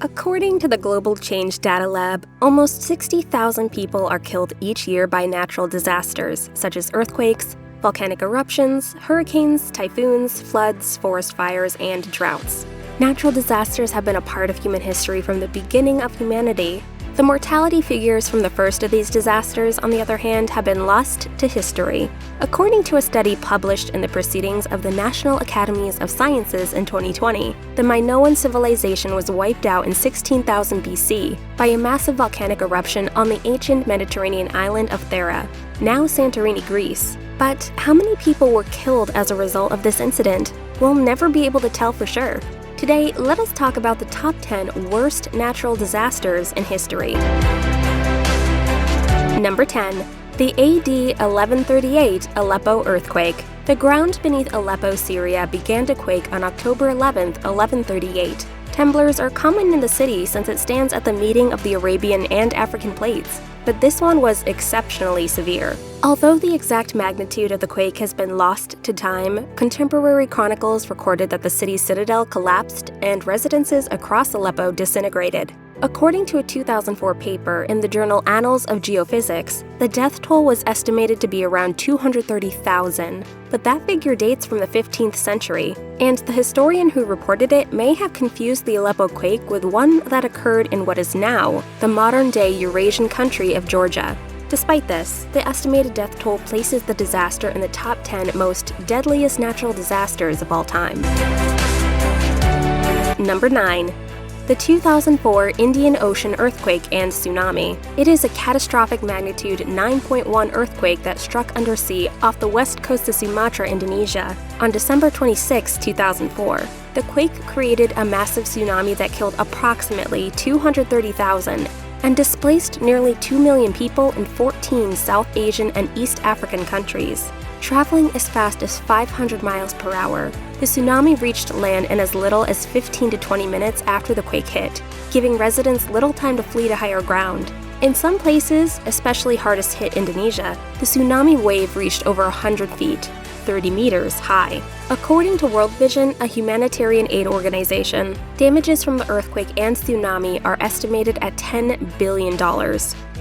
According to the Global Change Data Lab, almost 60,000 people are killed each year by natural disasters, such as earthquakes, volcanic eruptions, hurricanes, typhoons, floods, forest fires, and droughts. Natural disasters have been a part of human history from the beginning of humanity. The mortality figures from the first of these disasters, on the other hand, have been lost to history. According to a study published in the Proceedings of the National Academies of Sciences in 2020, the Minoan civilization was wiped out in 16,000 BC by a massive volcanic eruption on the ancient Mediterranean island of Thera, now Santorini, Greece. But how many people were killed as a result of this incident? We'll never be able to tell for sure. Today, let us talk about the top 10 worst natural disasters in history. Number 10. The AD 1138 Aleppo Earthquake. The ground beneath Aleppo, Syria began to quake on October 11, 1138. Tremblers are common in the city since it stands at the meeting of the Arabian and African plates, but this one was exceptionally severe. Although the exact magnitude of the quake has been lost to time, contemporary chronicles recorded that the city's citadel collapsed and residences across Aleppo disintegrated. According to a 2004 paper in the journal Annals of Geophysics, the death toll was estimated to be around 230,000, but that figure dates from the 15th century, and the historian who reported it may have confused the Aleppo quake with one that occurred in what is now the modern-day Eurasian country of Georgia. Despite this, the estimated death toll places the disaster in the top 10 most deadliest natural disasters of all time. Number 9. The 2004 Indian Ocean Earthquake and Tsunami. It is a catastrophic magnitude 9.1 earthquake that struck undersea off the west coast of Sumatra, Indonesia, on December 26, 2004. The quake created a massive tsunami that killed approximately 230,000 and displaced nearly 2 million people in 14 South Asian and East African countries. Traveling as fast as 500 miles per hour, the tsunami reached land in as little as 15 to 20 minutes after the quake hit, giving residents little time to flee to higher ground. In some places, especially hardest hit Indonesia, the tsunami wave reached over 100 feet, 30 meters high. According to World Vision, a humanitarian aid organization, damages from the earthquake and tsunami are estimated at $10 billion.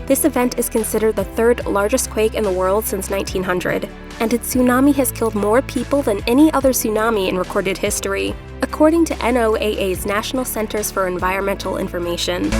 This event is considered the third largest quake in the world since 1900, and its tsunami has killed more people than any other tsunami in recorded history, according to NOAA's National Centers for Environmental Information.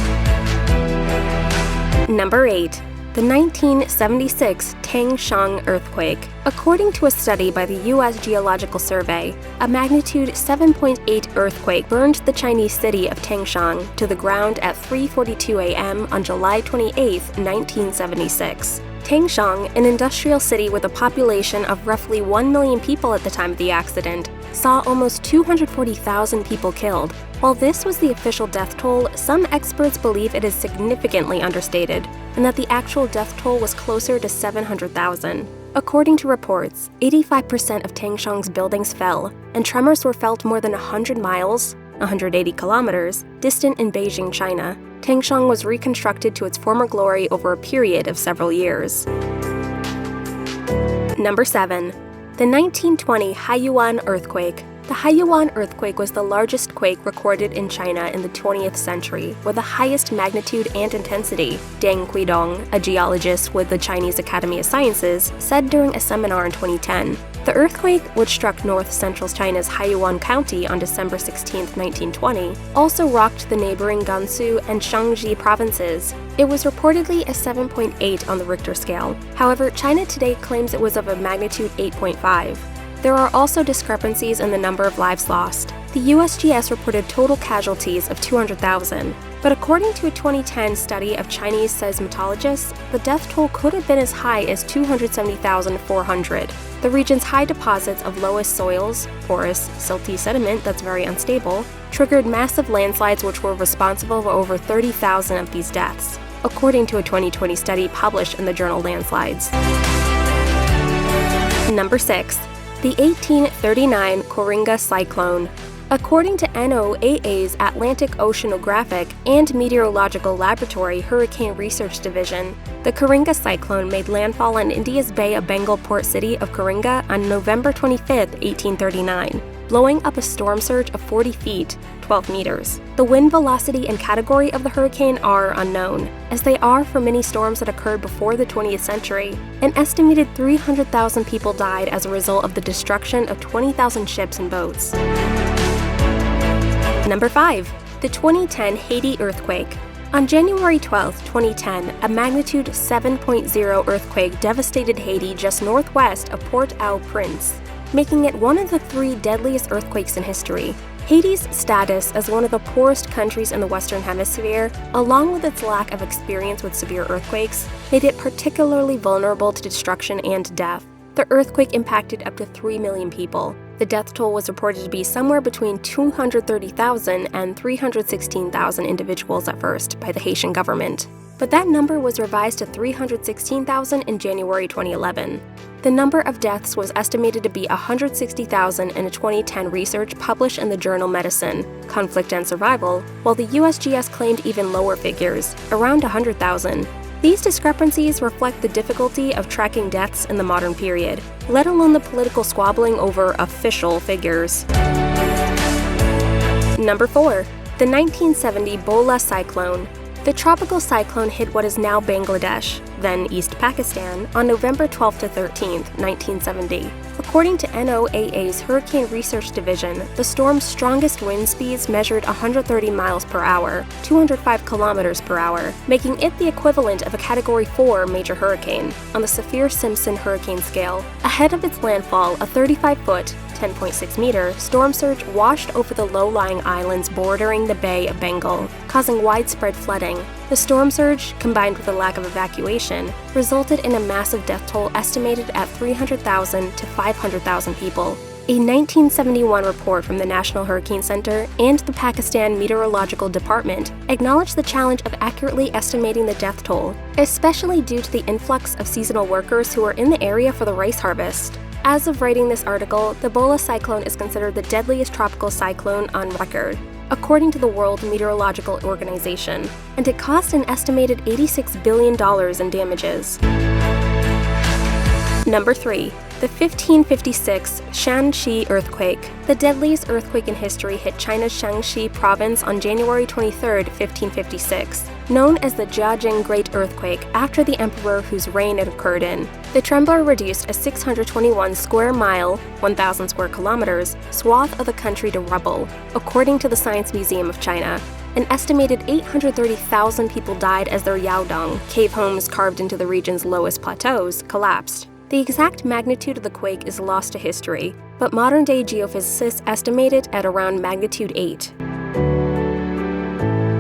Number 8. The 1976 Tangshan Earthquake. According to a study by the U.S. Geological Survey, a magnitude 7.8 earthquake burned the Chinese city of Tangshan to the ground at 3:42 a.m. on July 28, 1976. Tangshan, an industrial city with a population of roughly 1 million people at the time of the accident, saw almost 240,000 people killed. While this was the official death toll, some experts believe it is significantly understated, and that the actual death toll was closer to 700,000. According to reports, 85% of Tangshan's buildings fell, and tremors were felt more than 100 miles, 180 kilometers, distant in Beijing, China. Tangshan was reconstructed to its former glory over a period of several years. Number 7. The 1920 Haiyuan Earthquake. The Haiyuan Earthquake was the largest quake recorded in China in the 20th century, with the highest magnitude and intensity, Deng Guidong, a geologist with the Chinese Academy of Sciences, said during a seminar in 2010. The earthquake, which struck north-central China's Haiyuan County on December 16, 1920, also rocked the neighboring Gansu and Shaanxi provinces. It was reportedly a 7.8 on the Richter scale. However, China Today claims it was of a magnitude 8.5. There are also discrepancies in the number of lives lost. The USGS reported total casualties of 200,000, but according to a 2010 study of Chinese seismologists, the death toll could have been as high as 270,400. The region's high deposits of lowest soils, porous, silty sediment that's very unstable, triggered massive landslides which were responsible for over 30,000 of these deaths, according to a 2020 study published in the journal Landslides. Number 6. The 1839 Coringa Cyclone. According to NOAA's Atlantic Oceanographic and Meteorological Laboratory Hurricane Research Division, the Coringa Cyclone made landfall on India's Bay of Bengal port city of Coringa on November 25, 1839. blowing up a storm surge of 40 feet, 12 meters. The wind velocity and category of the hurricane are unknown, as they are for many storms that occurred before the 20th century. An estimated 300,000 people died as a result of the destruction of 20,000 ships and boats. Number 5. The 2010 Haiti Earthquake. On January 12, 2010, a magnitude 7.0 earthquake devastated Haiti just northwest of Port-au-Prince, making it one of the 3 deadliest earthquakes in history. Haiti's status as one of the poorest countries in the Western Hemisphere, along with its lack of experience with severe earthquakes, made it particularly vulnerable to destruction and death. The earthquake impacted up to 3 million people. The death toll was reported to be somewhere between 230,000 and 316,000 individuals at first by the Haitian government. But that number was revised to 316,000 in January 2011. The number of deaths was estimated to be 160,000 in a 2010 research published in the journal Medicine, Conflict and Survival, while the USGS claimed even lower figures, around 100,000. These discrepancies reflect the difficulty of tracking deaths in the modern period, let alone the political squabbling over official figures. Number 4. The 1970 Bhola Cyclone. The tropical cyclone hit what is now Bangladesh, then East Pakistan, on November 12 to 13, 1970. According to NOAA's Hurricane Research Division, the storm's strongest wind speeds measured 130 miles per hour, 205 kilometers per hour, making it the equivalent of a Category 4 major hurricane on the Saffir-Simpson hurricane scale. Ahead of its landfall, a 35-foot, 10.6-meter storm surge washed over the low-lying islands bordering the Bay of Bengal, causing widespread flooding. The storm surge, combined with a lack of evacuation, resulted in a massive death toll estimated at 300,000 to 500,000 people. A 1971 report from the National Hurricane Center and the Pakistan Meteorological Department acknowledged the challenge of accurately estimating the death toll, especially due to the influx of seasonal workers who are in the area for the rice harvest. As of writing this article, the Bhola Cyclone is considered the deadliest tropical cyclone on record, according to the World Meteorological Organization, and it cost an estimated $86 billion in damages. Number 3. The 1556 Shaanxi Earthquake. The deadliest earthquake in history hit China's Shaanxi province on January 23, 1556, known as the Jiajing Great Earthquake after the emperor whose reign it occurred in. The trembler reduced a 621 square mile, 1,000 square kilometers, swath of the country to rubble, according to the Science Museum of China. An estimated 830,000 people died as their yaodong, cave homes carved into the region's lowest plateaus, collapsed. The exact magnitude of the quake is lost to history, but modern-day geophysicists estimate it at around magnitude 8.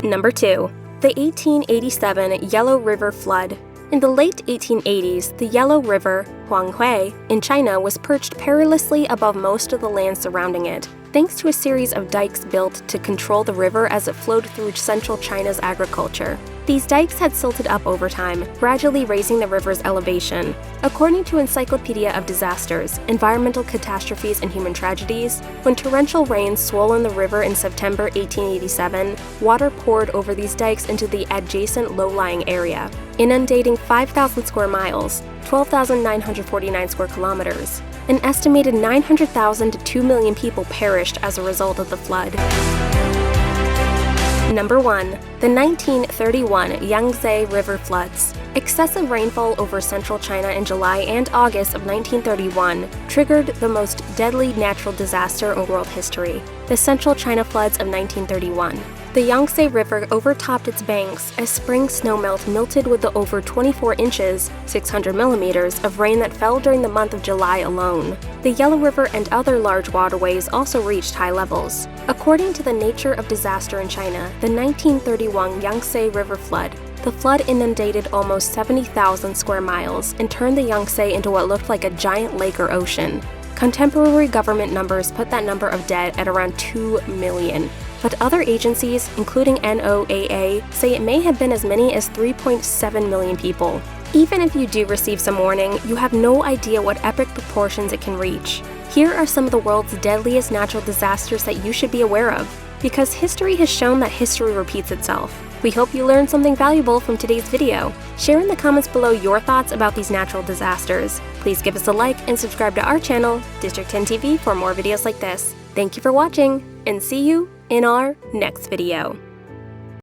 Number 2. The 1887 Yellow River Flood. In the late 1880s, the Yellow River, Huanghui, in China was perched perilously above most of the land surrounding it, thanks to a series of dikes built to control the river as it flowed through central China's agriculture. These dikes had silted up over time, gradually raising the river's elevation. According to Encyclopedia of Disasters, Environmental Catastrophes and Human Tragedies, when torrential rains swollen the river in September 1887, water poured over these dikes into the adjacent low-lying area, inundating 5,000 square miles, 12,949 square kilometers. An estimated 900,000 to 2 million people perished as a result of the flood. Number 1. The 1931 Yangtze River Floods. Excessive rainfall over central China in July and August of 1931 triggered the most deadly natural disaster in world history, the Central China Floods of 1931. The Yangtze River overtopped its banks as spring snowmelt melted with the over 24 inches, 600 millimeters, of rain that fell during the month of July alone. The Yellow River and other large waterways also reached high levels. According to the Nature of Disaster in China, the 1931 Yangtze River flood, the flood inundated almost 70,000 square miles and turned the Yangtze into what looked like a giant lake or ocean. Contemporary government numbers put that number of dead at around 2 million. But other agencies, including NOAA, say it may have been as many as 3.7 million people. Even if you do receive some warning, you have no idea what epic proportions it can reach. Here are some of the world's deadliest natural disasters that you should be aware of, because history has shown that history repeats itself. We hope you learned something valuable from today's video. Share in the comments below your thoughts about these natural disasters. Please give us a like and subscribe to our channel, District 10 TV, for more videos like this. Thank you for watching, and see you in our next video.